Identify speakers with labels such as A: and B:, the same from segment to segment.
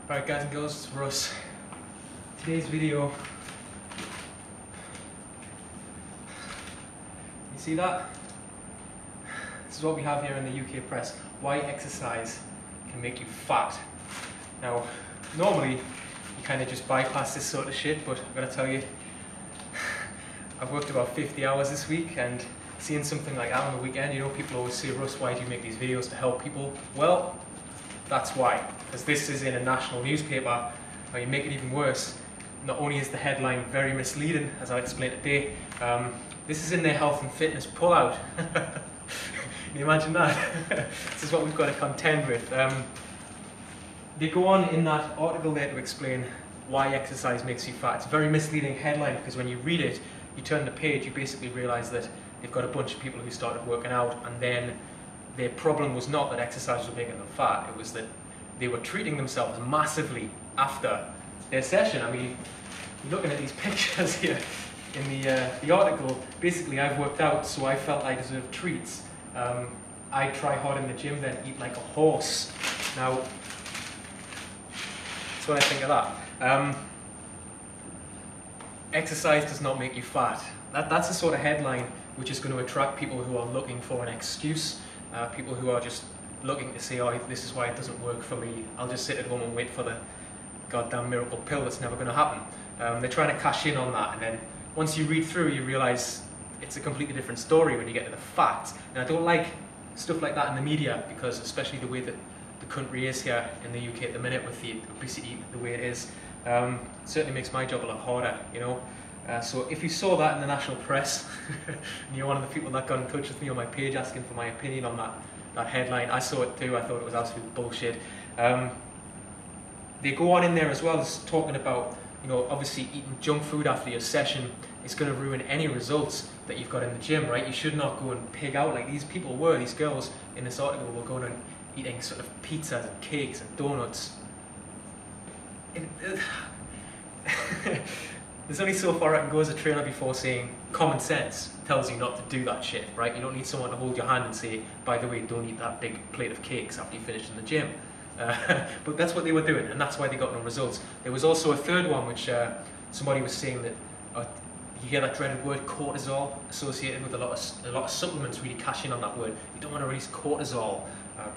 A: Alright guys and girls, it's Russ. Today's video, you see that? This is what we have here in the UK press. Why exercise can make you fat. Now, normally you kind of just bypass this sort of shit, but I've got to tell you, I've worked about 50 hours this week, and seeing something like that on the weekend, you know, people always say, Russ, why do you make these videos to help people? Well, that's why, because this is in a national newspaper. Now you make it even worse, not only is the headline very misleading, as I'll explain today, this is in their health and fitness pullout. Can you imagine that? This is what we've got to contend with. They go on in that article there to explain why exercise makes you fat. It's a very misleading headline, because when you read it, you turn the page, you basically realise that they've got a bunch of people who started working out, and then their problem was not that exercise was making them fat, it was that they were treating themselves massively after their session. I mean, you're looking at these pictures here in the article. Basically, I've worked out, so I felt I deserved treats. I try hard in the gym, then eat like a horse. Now, that's what I think of that. Exercise does not make you fat. That's the sort of headline which is going to attract people who are looking for an excuse. People who are just looking to say, oh, this is why it doesn't work for me. I'll just sit at home and wait for the goddamn miracle pill that's never going to happen. They're trying to cash in on that, and then once you read through, you realise it's a completely different story when you get to the facts. And I don't like stuff like that in the media, because especially the way that the country is here in the UK at the minute with the obesity the way it is, certainly makes my job a lot harder, you know. So if you saw that in the national press, and you're one of the people that got in touch with me on my page asking for my opinion on that headline, I saw it too, I thought it was absolute bullshit. They go on in there as well as talking about, you know, obviously eating junk food after your session is going to ruin any results that you've got in the gym, right? You should not go and pig out like these people were. These girls in this article were going and eating sort of pizzas and cakes and donuts. There's only so far I can go as a trainer before saying common sense tells you not to do that shit, right? You don't need someone to hold your hand and say, by the way, don't eat that big plate of cakes after you finish in the gym. But that's what they were doing, and that's why they got no results. There was also a third one which somebody was saying that you hear that dreaded word cortisol associated with a lot of supplements really cash in on that word. You don't want to release cortisol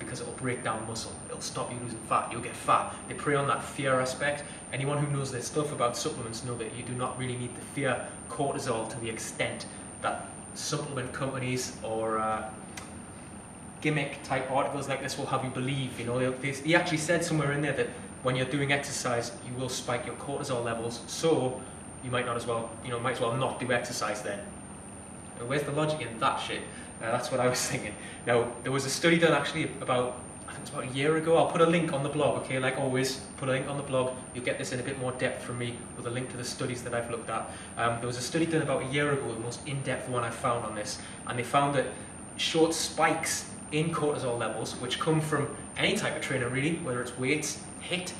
A: because it will break down muscle. It'll stop you losing fat. You'll get fat. They prey on that fear aspect. Anyone who knows their stuff about supplements know that you do not really need to fear cortisol to the extent that supplement companies or gimmick type articles like this will have you believe. You know, he actually said somewhere in there that when you're doing exercise, you will spike your cortisol levels. So you might not as well, might as well not do exercise then. Now, where's the logic in that shit? That's what I was thinking. Now, there was a study done actually about, I think it's about a year ago. I'll put a link on the blog, okay? Like always, put a link on the blog. You'll get this in a bit more depth from me with a link to the studies that I've looked at. There was a study done about a year ago, the most in-depth one I found on this, and they found that short spikes in cortisol levels, which come from any type of trainer really, whether it's weights, HIIT,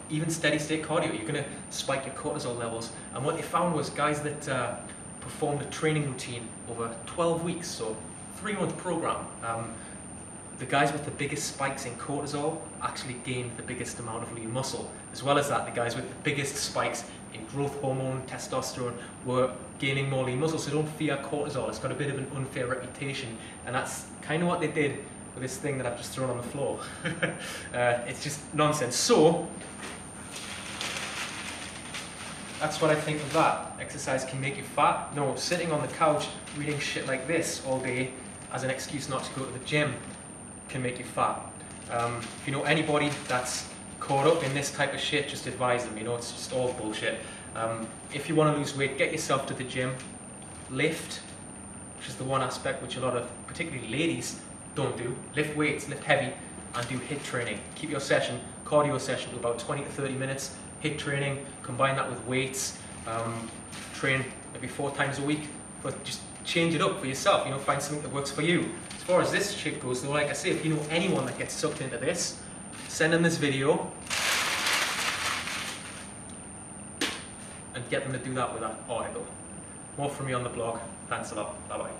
A: even steady state cardio, you're going to spike your cortisol levels. And what they found was guys that performed a training routine over 12 weeks, so 3-month program, the guys with the biggest spikes in cortisol actually gained the biggest amount of lean muscle. As well as that, the guys with the biggest spikes in growth hormone, testosterone, were gaining more lean muscle. So don't fear cortisol. It's got a bit of an unfair reputation, and that's kind of what they did with this thing that I've just thrown on the floor. It's just nonsense. So that's what I think of that. Exercise can make you fat. No, sitting on the couch reading shit like this all day as an excuse not to go to the gym can make you fat. If you know anybody that's caught up in this type of shit, just advise them. It's just all bullshit. If you want to lose weight, get yourself to the gym. Lift, which is the one aspect which a lot of, particularly ladies, don't do. Lift weights, lift heavy, and do HIIT training. Keep your session, cardio session, to about 20 to 30 minutes. HIIT training, combine that with weights, train maybe 4 times a week, but just change it up for yourself, you know, find something that works for you. As far as this shit goes though, like I say, if you know anyone that gets sucked into this, send them this video and get them to do that with that article. More from me on the blog. Thanks a lot. Bye bye.